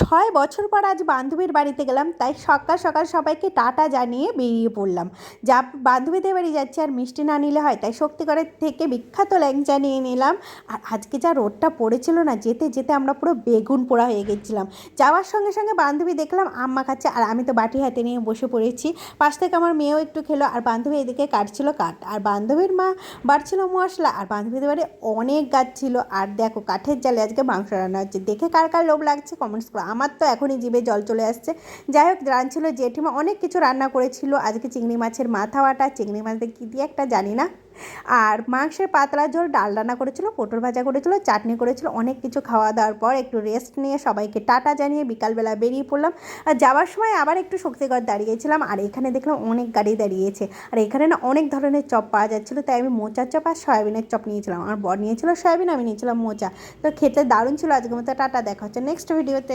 6 বছর পর আজ বান্ধবীর বাড়িতে গেলাম, তাই সকাল সকাল সবাইকে টাটা জানিয়ে বেরিয়ে পড়লাম। যা বান্ধবীদের বাড়ি যাচ্ছি আর মিষ্টি না নিলে হয়, তাই শক্তিগড়ের থেকে বিখ্যাত ল্যাংচা নিয়ে নিলাম। আর আজকে যা রোদটা পড়েছিল না, যেতে যেতে আমরা পুরো বেগুন পোড়া হয়ে গেছিলাম। যাওয়ার সঙ্গে সঙ্গে বান্ধবী দেখলাম আম্মা খাচ্ছে, আর আমি তো বাটি হাতে নিয়ে বসে পড়েছি। পাশ থেকে আমার মেয়েও একটু খেলো, আর বান্ধবী এদিকে কাটছিল কাঠ, আর বান্ধবীর মা বাড়ছিল মশলা, আর বান্ধবীদের বাড়ি অনেক গাছ ছিল। আর দেখো কাঠের জালে আজকে মাংস রান্না হচ্ছে, দেখে কার কার লোভ লাগছে কমেন্টস করো। আমার তো এখনই জিভে জল চলে আসছে। যাই হোক, রাঁধছিল জেঠিমা, অনেক কিছু রান্না করেছিল আজকে। চিংড়ি মাছের মাথা বাটা, চিংড়ি মাছ দিয়ে কী দিয়ে একটা জানি না, আর মাংসের পাতলা ঝোল, ডাল রান্না করেছিল, পটল ভাজা করেছিল, চাটনি করেছিল। অনেক কিছু খাওয়া দাওয়ার পর একটু রেস্ট নিয়ে সবাইকে টাটা জানিয়ে বিকালবেলা বেরিয়ে পড়লাম। আর যাওয়ার সময় আবার একটু শক্তিগড় দাঁড়িয়েছিলাম, আর এখানে দেখলাম অনেক গাড়ি দাঁড়িয়েছে। আর এখানে না অনেক ধরনের চপ পাওয়া যাচ্ছিলো, তাই আমি মোচার চপ আর সয়াবিনের চপ নিয়েছিলাম। আমার বর নিয়েছিল সয়াবিন, আমি নিয়েছিলাম মোচা। তো খেতে দারুণ ছিল। আজকের মতো টাটা, দেখা হচ্ছে নেক্সট ভিডিওতে।